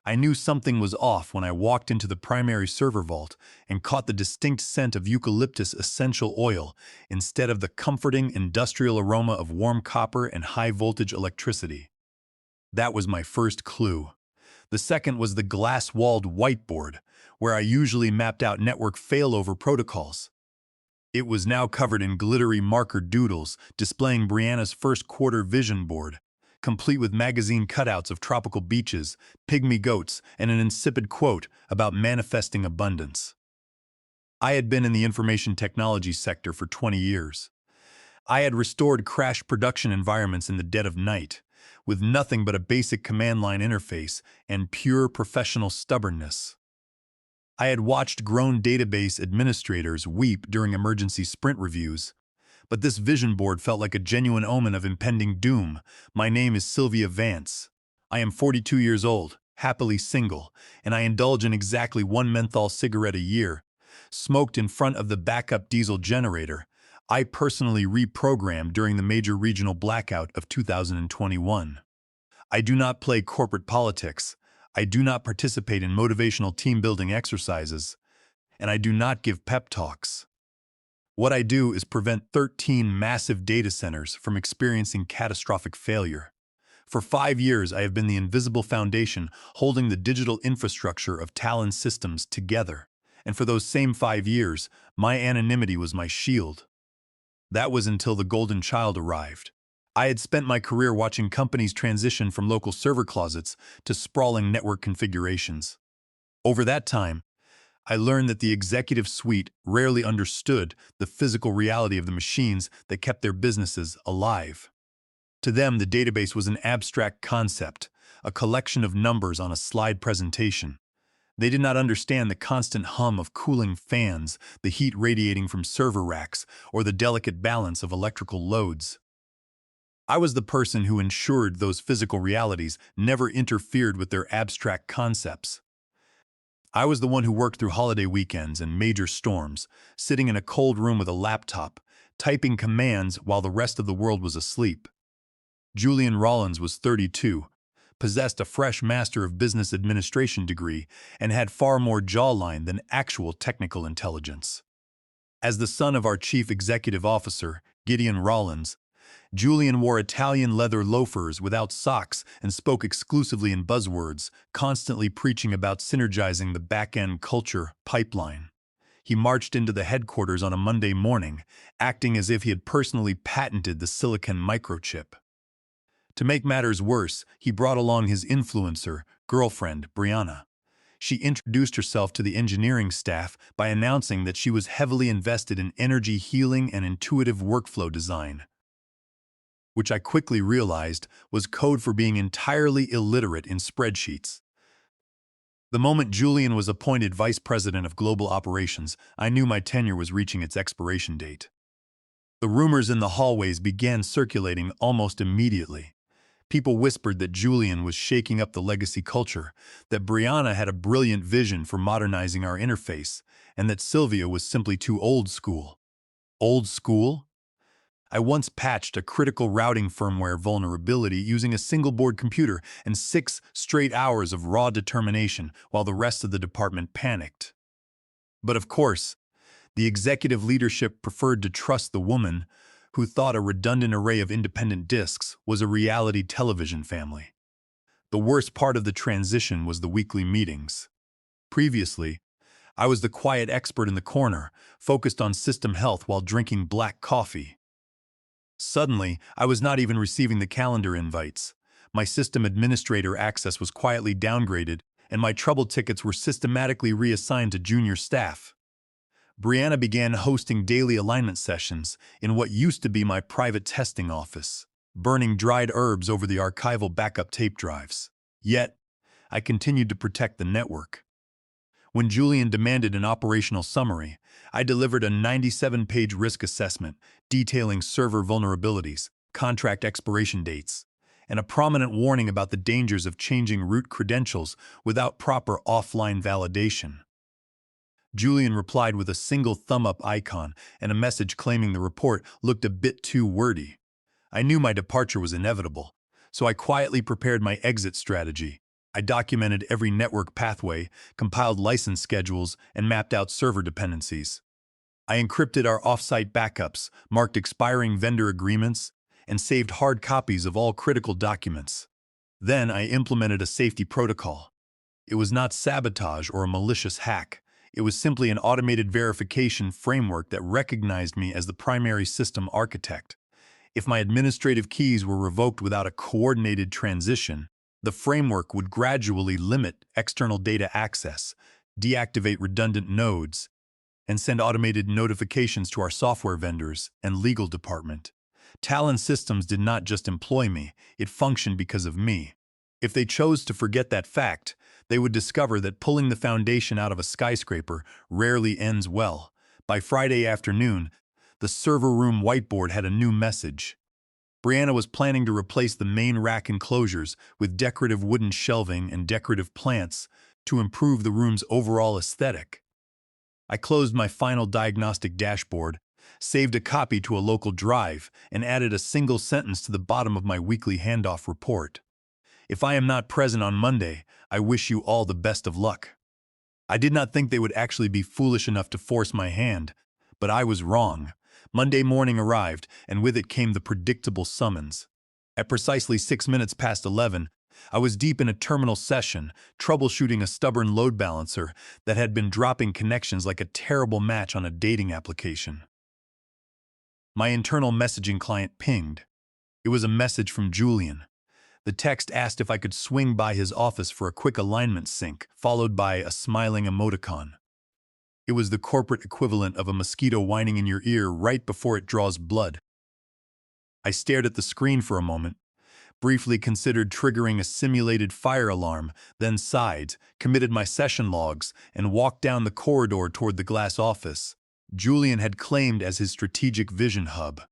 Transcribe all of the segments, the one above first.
I knew something was off when I walked into the primary server vault and caught the distinct scent of eucalyptus essential oil instead of the comforting industrial aroma of warm copper and high-voltage electricity. That was my first clue. The second was the glass-walled whiteboard, where I usually mapped out network failover protocols. It was now covered in glittery marker doodles displaying Brianna's first quarter vision board, complete with magazine cutouts of tropical beaches, pygmy goats, and an insipid quote about manifesting abundance. I had been in the information technology sector for 20 years. I had restored crash production environments in the dead of night, with nothing but a basic command line interface and pure professional stubbornness. I had watched grown database administrators weep during emergency sprint reviews, but this vision board felt like a genuine omen of impending doom. My name is Sylvia Vance. I am 42 years old, happily single, and I indulge in exactly one menthol cigarette a year, smoked in front of the backup diesel generator I personally reprogrammed during the major regional blackout of 2021. I do not play corporate politics, I do not participate in motivational team-building exercises, and I do not give pep talks. What I do is prevent 13 massive data centers from experiencing catastrophic failure. For 5 years, I have been the invisible foundation holding the digital infrastructure of Talon systems together. And for those same 5 years, my anonymity was my shield. That was until the golden child arrived. I had spent my career watching companies transition from local server closets to sprawling network configurations. Over that time, I learned that the executive suite rarely understood the physical reality of the machines that kept their businesses alive. To them, the database was an abstract concept, a collection of numbers on a slide presentation. They did not understand the constant hum of cooling fans, the heat radiating from server racks, or the delicate balance of electrical loads. I was the person who ensured those physical realities never interfered with their abstract concepts. I was the one who worked through holiday weekends and major storms, sitting in a cold room with a laptop, typing commands while the rest of the world was asleep. Julian Rollins was 32, possessed a fresh Master of Business Administration degree, and had far more jawline than actual technical intelligence. As the son of our chief executive officer, Gideon Rollins, Julian wore Italian leather loafers without socks and spoke exclusively in buzzwords, constantly preaching about synergizing the back-end culture pipeline. He marched into the headquarters on a Monday morning, acting as if he had personally patented the silicon microchip. To make matters worse, he brought along his influencer, girlfriend, Brianna. She introduced herself to the engineering staff by announcing that she was heavily invested in energy healing and intuitive workflow design, which I quickly realized was code for being entirely illiterate in spreadsheets. The moment Julian was appointed vice president of global operations, I knew my tenure was reaching its expiration date. The rumors in the hallways began circulating almost immediately. People whispered that Julian was shaking up the legacy culture, that Brianna had a brilliant vision for modernizing our interface, and that Sylvia was simply too old school. Old school? I once patched a critical routing firmware vulnerability using a single-board computer and 6 straight hours of raw determination while the rest of the department panicked. But of course, the executive leadership preferred to trust the woman who thought a redundant array of independent disks was a reality television family. The worst part of the transition was the weekly meetings. Previously, I was the quiet expert in the corner, focused on system health while drinking black coffee. Suddenly, I was not even receiving the calendar invites. My system administrator access was quietly downgraded, and my trouble tickets were systematically reassigned to junior staff. Brianna began hosting daily alignment sessions in what used to be my private testing office, burning dried herbs over the archival backup tape drives. Yet, I continued to protect the network. When Julian demanded an operational summary, I delivered a 97-page risk assessment detailing server vulnerabilities, contract expiration dates, and a prominent warning about the dangers of changing root credentials without proper offline validation. Julian replied with a single thumb-up icon and a message claiming the report looked a bit too wordy. I knew my departure was inevitable, so I quietly prepared my exit strategy, I documented every network pathway, compiled license schedules, and mapped out server dependencies. I encrypted our off-site backups, marked expiring vendor agreements, and saved hard copies of all critical documents. Then I implemented a safety protocol. It was not sabotage or a malicious hack. It was simply an automated verification framework that recognized me as the primary system architect. If my administrative keys were revoked without a coordinated transition, the framework would gradually limit external data access, deactivate redundant nodes, and send automated notifications to our software vendors and legal department. Talon Systems did not just employ me, it functioned because of me. If they chose to forget that fact, they would discover that pulling the foundation out of a skyscraper rarely ends well. By Friday afternoon, the server room whiteboard had a new message. Brianna was planning to replace the main rack enclosures with decorative wooden shelving and decorative plants to improve the room's overall aesthetic. I closed my final diagnostic dashboard, saved a copy to a local drive, and added a single sentence to the bottom of my weekly handoff report. If I am not present on Monday, I wish you all the best of luck. I did not think they would actually be foolish enough to force my hand, but I was wrong. Monday morning arrived, and with it came the predictable summons. At precisely 6 minutes past 11, I was deep in a terminal session, troubleshooting a stubborn load balancer that had been dropping connections like a terrible match on a dating application. My internal messaging client pinged. It was a message from Julian. The text asked if I could swing by his office for a quick alignment sync, followed by a smiling emoticon. It was the corporate equivalent of a mosquito whining in your ear right before it draws blood. I stared at the screen for a moment, briefly considered triggering a simulated fire alarm, then sighed, committed my session logs, and walked down the corridor toward the glass office Julian had claimed as his strategic vision hub.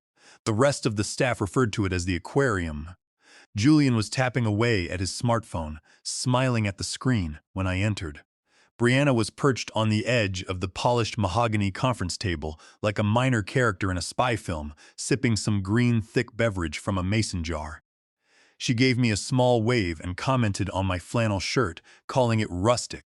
The rest of the staff referred to it as the aquarium. Julian was tapping away at his smartphone, smiling at the screen when I entered. Brianna was perched on the edge of the polished mahogany conference table like a minor character in a spy film, sipping some green, thick beverage from a mason jar. She gave me a small wave and commented on my flannel shirt, calling it rustic.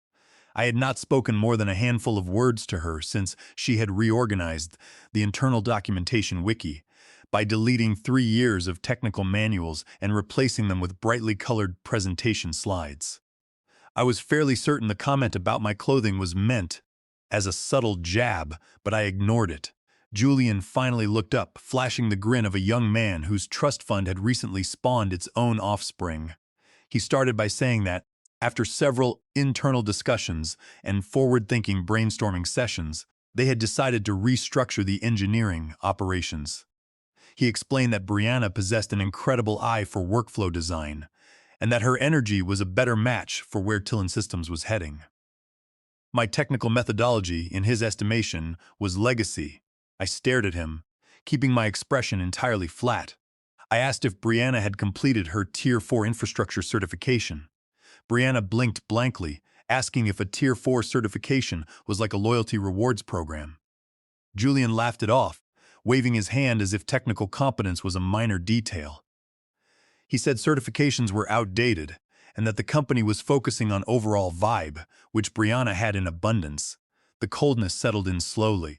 I had not spoken more than a handful of words to her since she had reorganized the internal documentation wiki by deleting 3 years of technical manuals and replacing them with brightly colored presentation slides. I was fairly certain the comment about my clothing was meant as a subtle jab, but I ignored it. Julian finally looked up, flashing the grin of a young man whose trust fund had recently spawned its own offspring. He started by saying that, after several internal discussions and forward-thinking brainstorming sessions, they had decided to restructure the engineering operations. He explained that Brianna possessed an incredible eye for workflow design, and that her energy was a better match for where Talon Systems was heading. My technical methodology, in his estimation, was legacy. I stared at him, keeping my expression entirely flat. I asked if Brianna had completed her Tier 4 infrastructure certification. Brianna blinked blankly, asking if a Tier 4 certification was like a loyalty rewards program. Julian laughed it off, waving his hand as if technical competence was a minor detail. He said certifications were outdated, and that the company was focusing on overall vibe, which Brianna had in abundance. The coldness settled in slowly.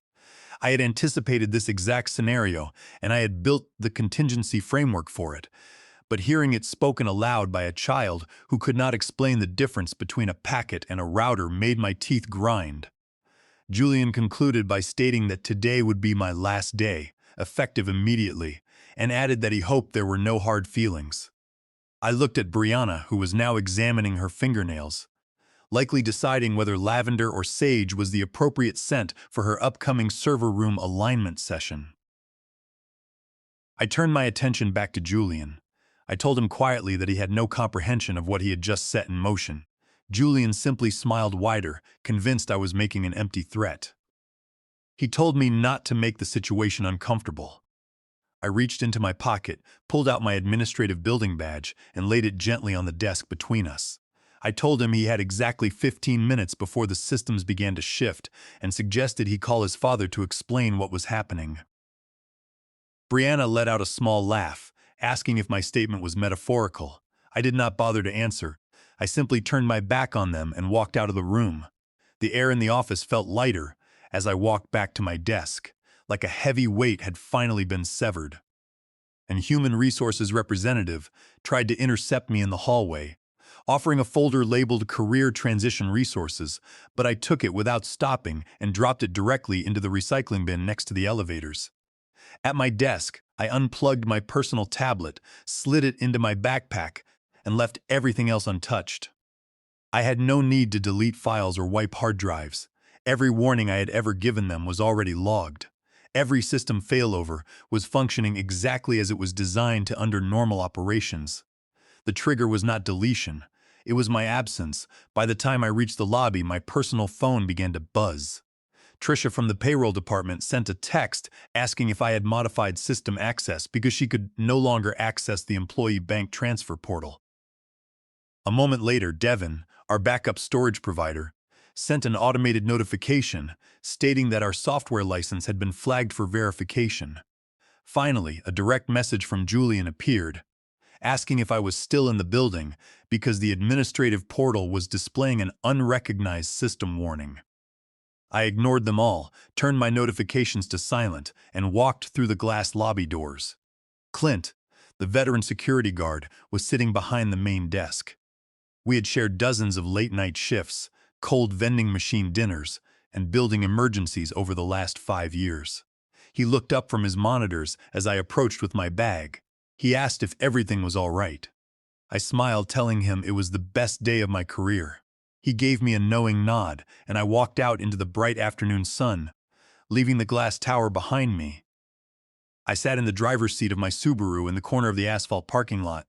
I had anticipated this exact scenario, and I had built the contingency framework for it. But hearing it spoken aloud by a child who could not explain the difference between a packet and a router made my teeth grind. Julian concluded by stating that today would be my last day, effective immediately, and added that he hoped there were no hard feelings. I looked at Brianna, who was now examining her fingernails, likely deciding whether lavender or sage was the appropriate scent for her upcoming server room alignment session. I turned my attention back to Julian. I told him quietly that he had no comprehension of what he had just set in motion. Julian simply smiled wider, convinced I was making an empty threat. He told me not to make the situation uncomfortable. I reached into my pocket, pulled out my administrative building badge, and laid it gently on the desk between us. I told him he had exactly 15 minutes before the systems began to shift, and suggested he call his father to explain what was happening. Brianna let out a small laugh, asking if my statement was metaphorical. I did not bother to answer, I simply turned my back on them and walked out of the room. The air in the office felt lighter as I walked back to my desk, like a heavy weight had finally been severed. An human resources representative tried to intercept me in the hallway, offering a folder labeled Career Transition Resources, but I took it without stopping and dropped it directly into the recycling bin next to the elevators. At my desk, I unplugged my personal tablet, slid it into my backpack, and left everything else untouched. I had no need to delete files or wipe hard drives. Every warning I had ever given them was already logged. Every system failover was functioning exactly as it was designed to under normal operations. The trigger was not deletion. It was my absence. By the time I reached the lobby, my personal phone began to buzz. Trisha from the payroll department sent a text asking if I had modified system access because she could no longer access the employee bank transfer portal. A moment later, Devin, our backup storage provider, sent an automated notification stating that our software license had been flagged for verification. Finally, a direct message from Julian appeared, asking if I was still in the building because the administrative portal was displaying an unrecognized system warning. I ignored them all, turned my notifications to silent, and walked through the glass lobby doors. Clint, the veteran security guard, was sitting behind the main desk. We had shared dozens of late-night shifts, cold vending machine dinners, and building emergencies over the last 5 years. He looked up from his monitors as I approached with my bag. He asked if everything was all right. I smiled, telling him it was the best day of my career. He gave me a knowing nod, and I walked out into the bright afternoon sun, leaving the glass tower behind me. I sat in the driver's seat of my Subaru in the corner of the asphalt parking lot,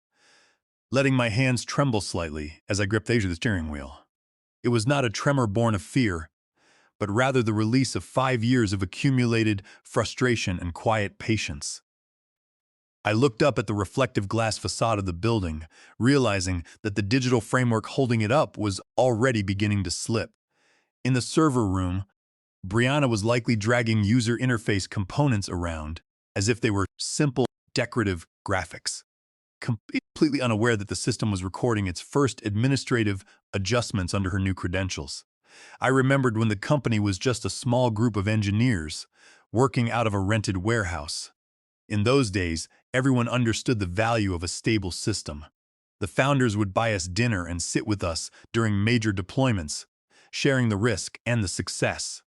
letting my hands tremble slightly as I gripped the steering wheel. It was not a tremor born of fear, but rather the release of 5 years of accumulated frustration and quiet patience. I looked up at the reflective glass facade of the building, realizing that the digital framework holding it up was already beginning to slip. In the server room, Brianna was likely dragging user interface components around as if they were simple, decorative graphics, completely unaware that the system was recording its first administrative adjustments under her new credentials. I remembered when the company was just a small group of engineers working out of a rented warehouse. In those days, everyone understood the value of a stable system. The founders would buy us dinner and sit with us during major deployments, sharing the risk and the success.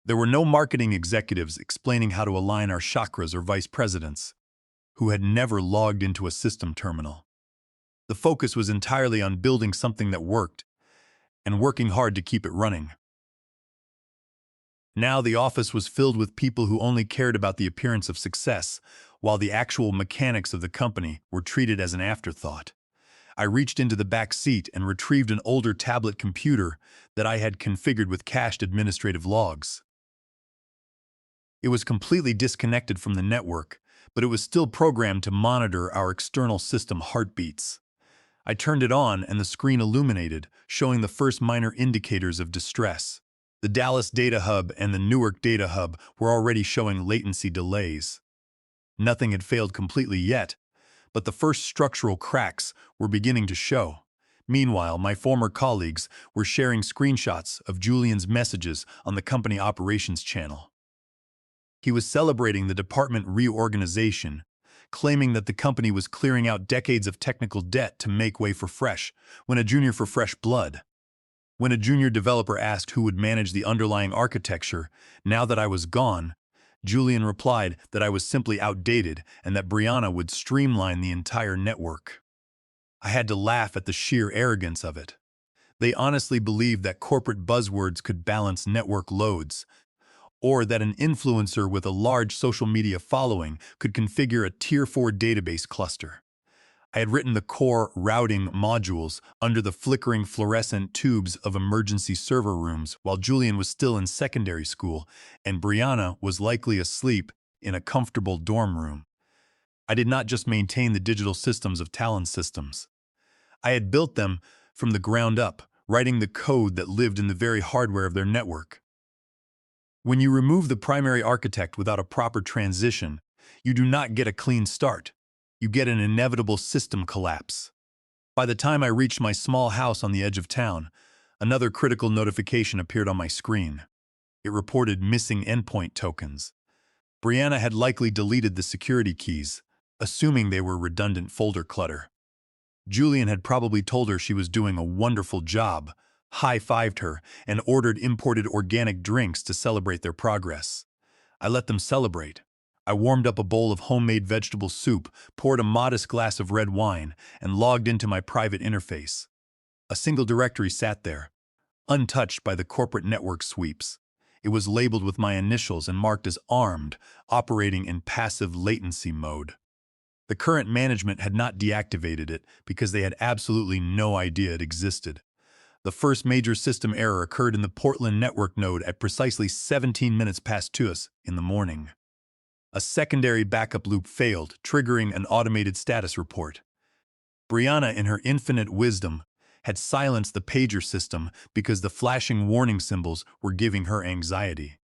There were no marketing executives explaining how to align our chakras or vice presidents, who had never logged into a system terminal. The focus was entirely on building something that worked, and working hard to keep it running. Now the office was filled with people who only cared about the appearance of success, while the actual mechanics of the company were treated as an afterthought. I reached into the back seat and retrieved an older tablet computer that I had configured with cached administrative logs. It was completely disconnected from the network, but it was still programmed to monitor our external system heartbeats. I turned it on and the screen illuminated, showing the first minor indicators of distress. The Dallas Data Hub and the Newark Data Hub were already showing latency delays. Nothing had failed completely yet, but the first structural cracks were beginning to show. Meanwhile, my former colleagues were sharing screenshots of Julian's messages on the company operations channel. He was celebrating the department reorganization, claiming that the company was clearing out decades of technical debt to make way for fresh blood. When a junior developer asked who would manage the underlying architecture now that I was gone, Julian replied that I was simply outdated and that Brianna would streamline the entire network. I had to laugh at the sheer arrogance of it. They honestly believed that corporate buzzwords could balance network loads, or that an influencer with a large social media following could configure a Tier 4 database cluster. I had written the core routing modules under the flickering fluorescent tubes of emergency server rooms while Julian was still in secondary school and Brianna was likely asleep in a comfortable dorm room. I did not just maintain the digital systems of Talon Systems. I had built them from the ground up, writing the code that lived in the very hardware of their network. When you remove the primary architect without a proper transition, you do not get a clean start. You get an inevitable system collapse. By the time I reached my small house on the edge of town, another critical notification appeared on my screen. It reported missing endpoint tokens. Brianna had likely deleted the security keys, assuming they were redundant folder clutter. Julian had probably told her she was doing a wonderful job, high-fived her, and ordered imported organic drinks to celebrate their progress. I let them celebrate. I warmed up a bowl of homemade vegetable soup, poured a modest glass of red wine, and logged into my private interface. A single directory sat there, untouched by the corporate network sweeps. It was labeled with my initials and marked as armed, operating in passive latency mode. The current management had not deactivated it because they had absolutely no idea it existed. The first major system error occurred in the Portland network node at precisely 17 minutes past 2 in the morning. A secondary backup loop failed, triggering an automated status report. Brianna, in her infinite wisdom, had silenced the pager system because the flashing warning symbols were giving her anxiety.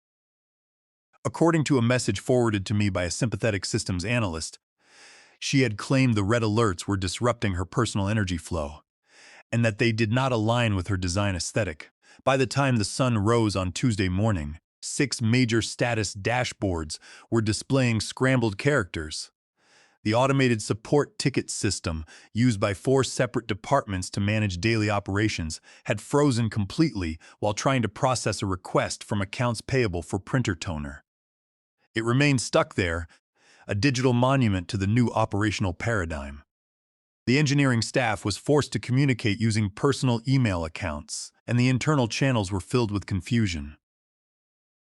According to a message forwarded to me by a sympathetic systems analyst, she had claimed the red alerts were disrupting her personal energy flow, and that they did not align with her design aesthetic. By the time the sun rose on Tuesday morning, 6 major status dashboards were displaying scrambled characters. The automated support ticket system, used by 4 separate departments to manage daily operations, had frozen completely while trying to process a request from accounts payable for printer toner. It remained stuck there, a digital monument to the new operational paradigm. The engineering staff was forced to communicate using personal email accounts, and the internal channels were filled with confusion.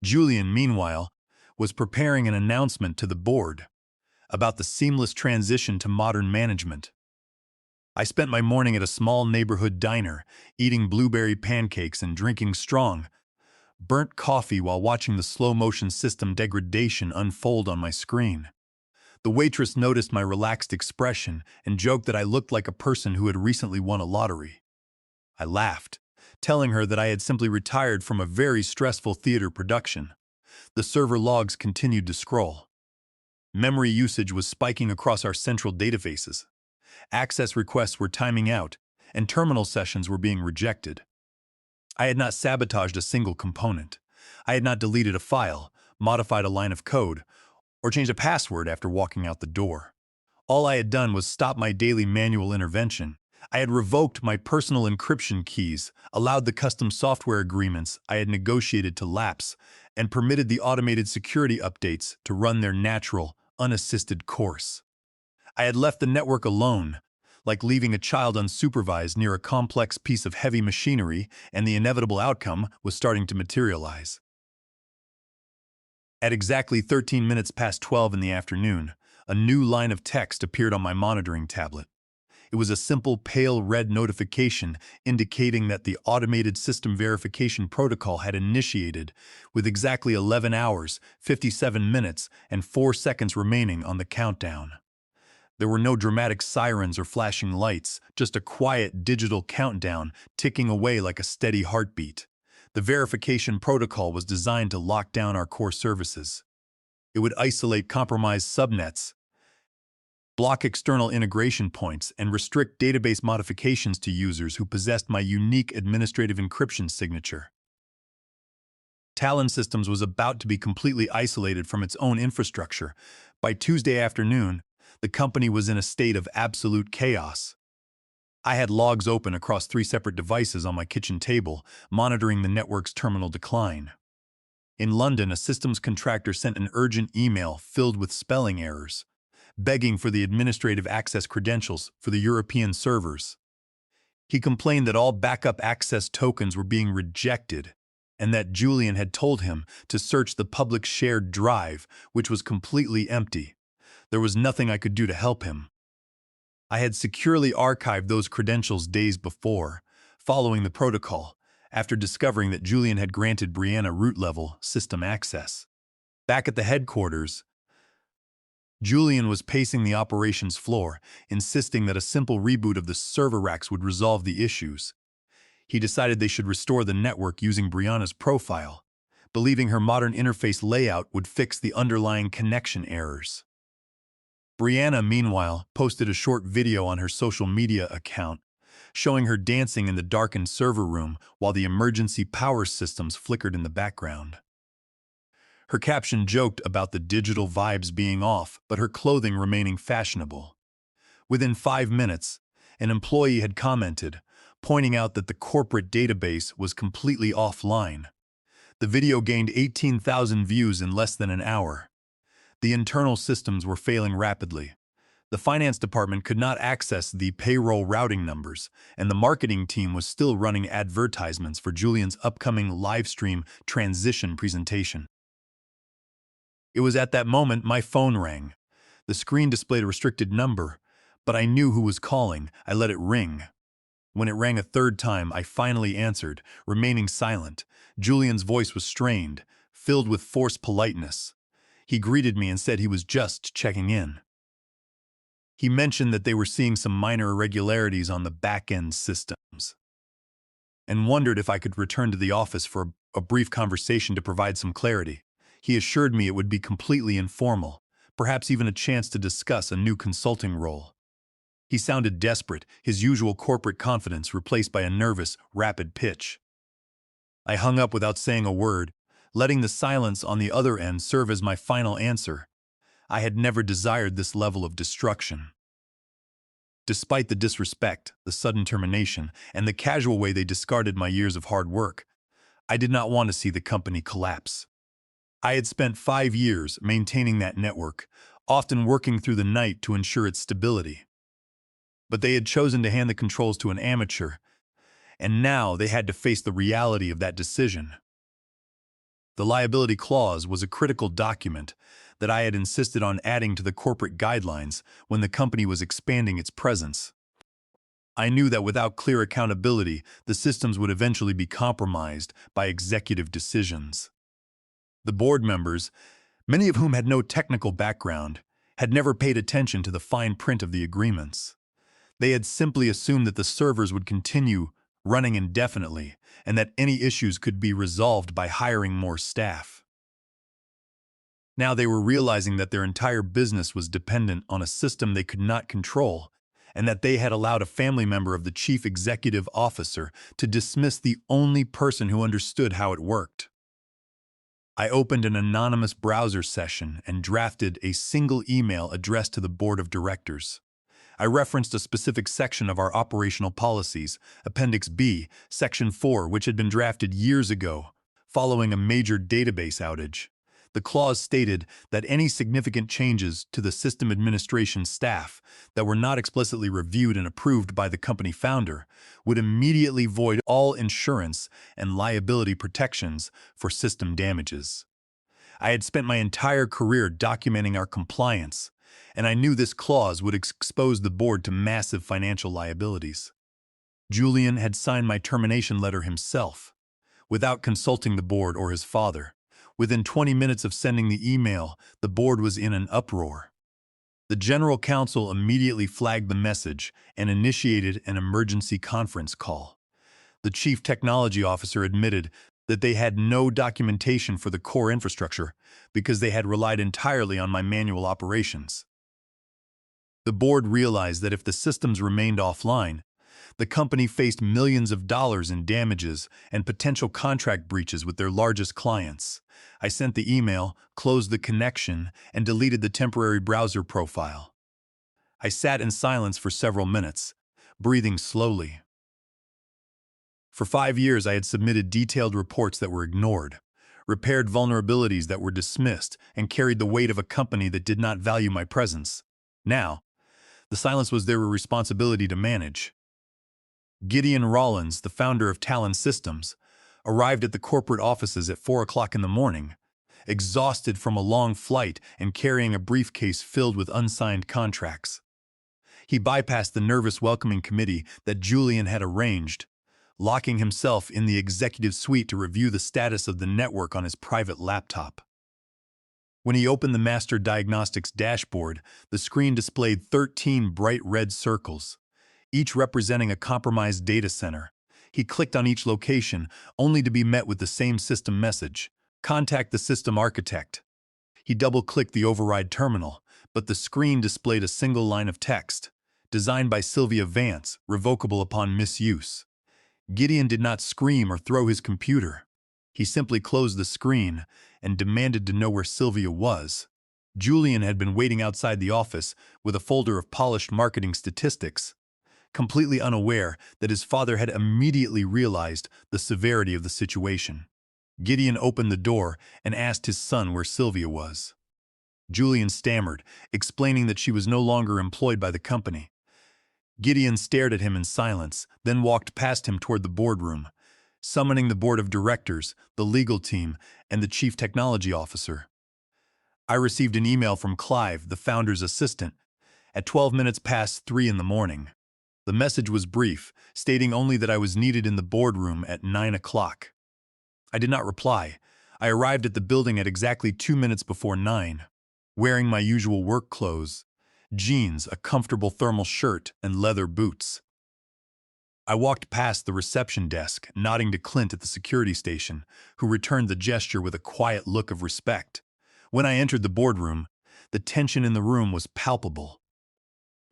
Julian, meanwhile, was preparing an announcement to the board about the seamless transition to modern management. I spent my morning at a small neighborhood diner, eating blueberry pancakes and drinking strong, burnt coffee while watching the slow-motion system degradation unfold on my screen. The waitress noticed my relaxed expression and joked that I looked like a person who had recently won a lottery. I laughed, telling her that I had simply retired from a very stressful theater production. The server logs continued to scroll. Memory usage was spiking across our central databases. Access requests were timing out, and terminal sessions were being rejected. I had not sabotaged a single component. I had not deleted a file, modified a line of code, or changed a password after walking out the door. All I had done was stop my daily manual intervention. I had revoked my personal encryption keys, allowed the custom software agreements I had negotiated to lapse, and permitted the automated security updates to run their natural, unassisted course. I had left the network alone, like leaving a child unsupervised near a complex piece of heavy machinery, and the inevitable outcome was starting to materialize. At exactly 13 minutes past 12 in the afternoon, a new line of text appeared on my monitoring tablet. It was a simple pale red notification indicating that the automated system verification protocol had initiated, with exactly 11 hours, 57 minutes, and 4 seconds remaining on the countdown. There were no dramatic sirens or flashing lights, just a quiet digital countdown ticking away like a steady heartbeat. The verification protocol was designed to lock down our core services. It would isolate compromised subnets, block external integration points, and restrict database modifications to users who possessed my unique administrative encryption signature. Talon Systems was about to be completely isolated from its own infrastructure. By Tuesday afternoon, the company was in a state of absolute chaos. I had logs open across 3 separate devices on my kitchen table, monitoring the network's terminal decline. In London, a systems contractor sent an urgent email filled with spelling errors, begging for the administrative access credentials for the European servers. He complained that all backup access tokens were being rejected, and that Julian had told him to search the public shared drive, which was completely empty. There was nothing I could do to help him. I had securely archived those credentials days before, following the protocol, after discovering that Julian had granted Brianna root-level system access. Back at the headquarters, Julian was pacing the operations floor, insisting that a simple reboot of the server racks would resolve the issues. He decided they should restore the network using Brianna's profile, believing her modern interface layout would fix the underlying connection errors. Brianna, meanwhile, posted a short video on her social media account, showing her dancing in the darkened server room while the emergency power systems flickered in the background. Her caption joked about the digital vibes being off, but her clothing remaining fashionable. Within 5 minutes, an employee had commented, pointing out that the corporate database was completely offline. The video gained 18,000 views in less than an hour. The internal systems were failing rapidly. The finance department could not access the payroll routing numbers, and the marketing team was still running advertisements for Julian's upcoming livestream transition presentation. It was at that moment my phone rang. The screen displayed a restricted number, but I knew who was calling. I let it ring. When it rang a third time, I finally answered, remaining silent. Julian's voice was strained, filled with forced politeness. He greeted me and said he was just checking in. He mentioned that they were seeing some minor irregularities on the back-end systems and wondered if I could return to the office for a brief conversation to provide some clarity. He assured me it would be completely informal, perhaps even a chance to discuss a new consulting role. He sounded desperate, his usual corporate confidence replaced by a nervous, rapid pitch. I hung up without saying a word, letting the silence on the other end serve as my final answer. I had never desired this level of destruction. Despite the disrespect, the sudden termination, and the casual way they discarded my years of hard work, I did not want to see the company collapse. I had spent 5 years maintaining that network, often working through the night to ensure its stability. But they had chosen to hand the controls to an amateur, and now they had to face the reality of that decision. The liability clause was a critical document that I had insisted on adding to the corporate guidelines when the company was expanding its presence. I knew that without clear accountability, the systems would eventually be compromised by executive decisions. The board members, many of whom had no technical background, had never paid attention to the fine print of the agreements. They had simply assumed that the servers would continue running indefinitely and that any issues could be resolved by hiring more staff. Now they were realizing that their entire business was dependent on a system they could not control, and that they had allowed a family member of the chief executive officer to dismiss the only person who understood how it worked. I opened an anonymous browser session and drafted a single email addressed to the board of directors. I referenced a specific section of our operational policies, Appendix B, Section 4, which had been drafted years ago, following a major database outage. The clause stated that any significant changes to the system administration staff that were not explicitly reviewed and approved by the company founder would immediately void all insurance and liability protections for system damages. I had spent my entire career documenting our compliance, and I knew this clause would expose the board to massive financial liabilities. Julian had signed my termination letter himself, without consulting the board or his father. Within 20 minutes of sending the email, the board was in an uproar. The general counsel immediately flagged the message and initiated an emergency conference call. The chief technology officer admitted that they had no documentation for the core infrastructure because they had relied entirely on my manual operations. The board realized that if the systems remained offline, the company faced millions of dollars in damages and potential contract breaches with their largest clients. I sent the email, closed the connection, and deleted the temporary browser profile. I sat in silence for several minutes, breathing slowly. For 5 years, I had submitted detailed reports that were ignored, repaired vulnerabilities that were dismissed, and carried the weight of a company that did not value my presence. Now, the silence was their responsibility to manage. Gideon Rollins, the founder of Talon Systems, arrived at the corporate offices at 4 o'clock in the morning, exhausted from a long flight and carrying a briefcase filled with unsigned contracts. He bypassed the nervous welcoming committee that Julian had arranged, locking himself in the executive suite to review the status of the network on his private laptop. When he opened the master diagnostics dashboard, the screen displayed 13 bright red circles, each representing a compromised data center. He clicked on each location, only to be met with the same system message: contact the system architect. He double-clicked the override terminal, but the screen displayed a single line of text: designed by Sylvia Vance, revocable upon misuse. Gideon did not scream or throw his computer. He simply closed the screen and demanded to know where Sylvia was. Julian had been waiting outside the office with a folder of polished marketing statistics, completely unaware that his father had immediately realized the severity of the situation. Gideon opened the door and asked his son where Sylvia was. Julian stammered, explaining that she was no longer employed by the company. Gideon stared at him in silence, then walked past him toward the boardroom, summoning the board of directors, the legal team, and the chief technology officer. I received an email from Clive, the founder's assistant, at 12 minutes past 3 in the morning. The message was brief, stating only that I was needed in the boardroom at 9 o'clock. I did not reply. I arrived at the building at exactly 2 minutes before 9, wearing my usual work clothes, jeans, a comfortable thermal shirt, and leather boots. I walked past the reception desk, nodding to Clint at the security station, who returned the gesture with a quiet look of respect. When I entered the boardroom, the tension in the room was palpable.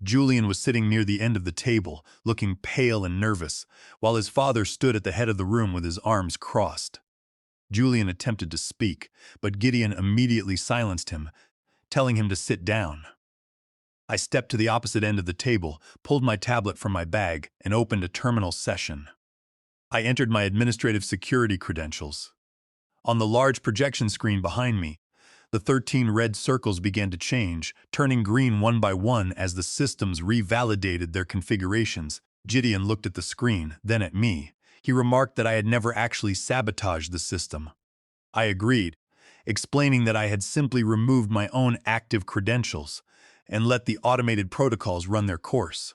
Julian was sitting near the end of the table, looking pale and nervous, while his father stood at the head of the room with his arms crossed. Julian attempted to speak, but Gideon immediately silenced him, telling him to sit down. I stepped to the opposite end of the table, pulled my tablet from my bag, and opened a terminal session. I entered my administrative security credentials. On the large projection screen behind me, the 13 red circles began to change, turning green one by one as the systems revalidated their configurations. Gideon looked at the screen, then at me. He remarked that I had never actually sabotaged the system. I agreed, explaining that I had simply removed my own active credentials and let the automated protocols run their course.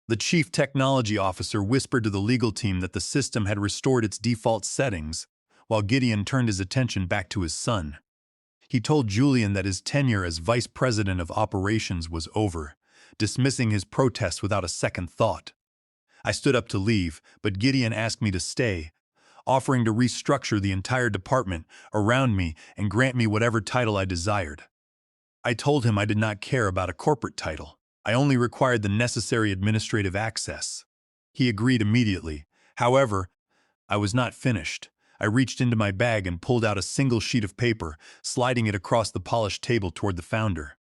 The chief technology officer whispered to the legal team that the system had restored its default settings, while Gideon turned his attention back to his son. He told Julian that his tenure as vice president of operations was over, dismissing his protest without a second thought. I stood up to leave, but Gideon asked me to stay, offering to restructure the entire department around me and grant me whatever title I desired. I told him I did not care about a corporate title. I only required the necessary administrative access. He agreed immediately. However, I was not finished. I reached into my bag and pulled out a single sheet of paper, sliding it across the polished table toward the founder.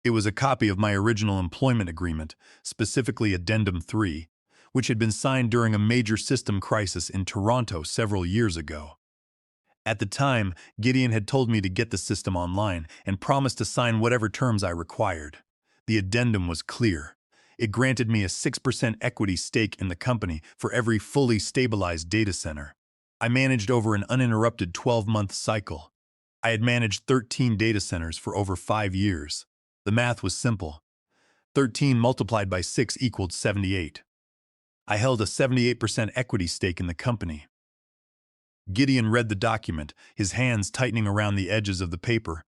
It was a copy of my original employment agreement, specifically Addendum 3, which had been signed during a major system crisis in Toronto several years ago. At the time, Gideon had told me to get the system online and promised to sign whatever terms I required. The addendum was clear. It granted me a 6% equity stake in the company for every fully stabilized data center. I managed over an uninterrupted 12-month cycle. I had managed 13 data centers for over 5 years. The math was simple. 13 multiplied by 6 equaled 78. I held a 78% equity stake in the company. Gideon read the document, his hands tightening around the edges of the paper,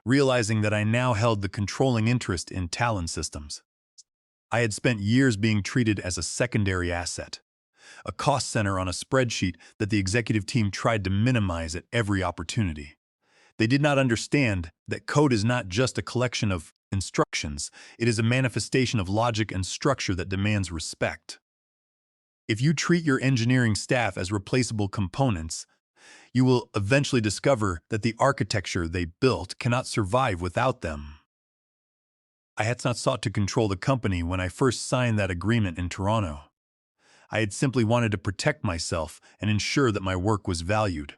realizing that I now held the controlling interest in Talon Systems. I had spent years being treated as a secondary asset, a cost center on a spreadsheet that the executive team tried to minimize at every opportunity. They did not understand that code is not just a collection of instructions, it is a manifestation of logic and structure that demands respect. If you treat your engineering staff as replaceable components, you will eventually discover that the architecture they built cannot survive without them. I had not sought to control the company when I first signed that agreement in Toronto. I had simply wanted to protect myself and ensure that my work was valued.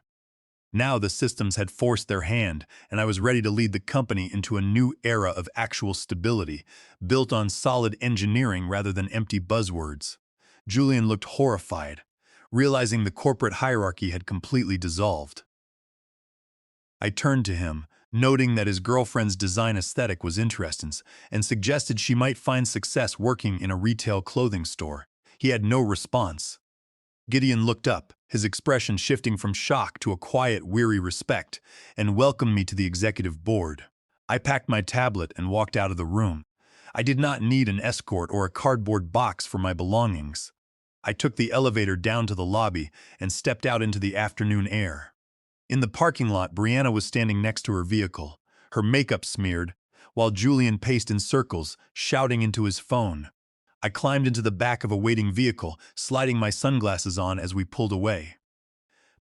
Now the systems had forced their hand, and I was ready to lead the company into a new era of actual stability, built on solid engineering rather than empty buzzwords. Julian looked horrified, realizing the corporate hierarchy had completely dissolved. I turned to him, noting that his girlfriend's design aesthetic was interesting, and suggested she might find success working in a retail clothing store. He had no response. Gideon looked up, his expression shifting from shock to a quiet, weary respect, and welcomed me to the executive board. I packed my tablet and walked out of the room. I did not need an escort or a cardboard box for my belongings. I took the elevator down to the lobby and stepped out into the afternoon air. In the parking lot, Brianna was standing next to her vehicle, her makeup smeared, while Julian paced in circles, shouting into his phone. I climbed into the back of a waiting vehicle, sliding my sunglasses on as we pulled away.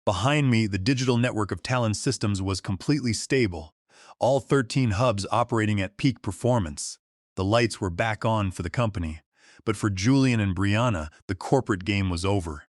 Behind me, the digital network of Talon systems was completely stable, all 13 hubs operating at peak performance. The lights were back on for the company, but for Julian and Brianna, the corporate game was over.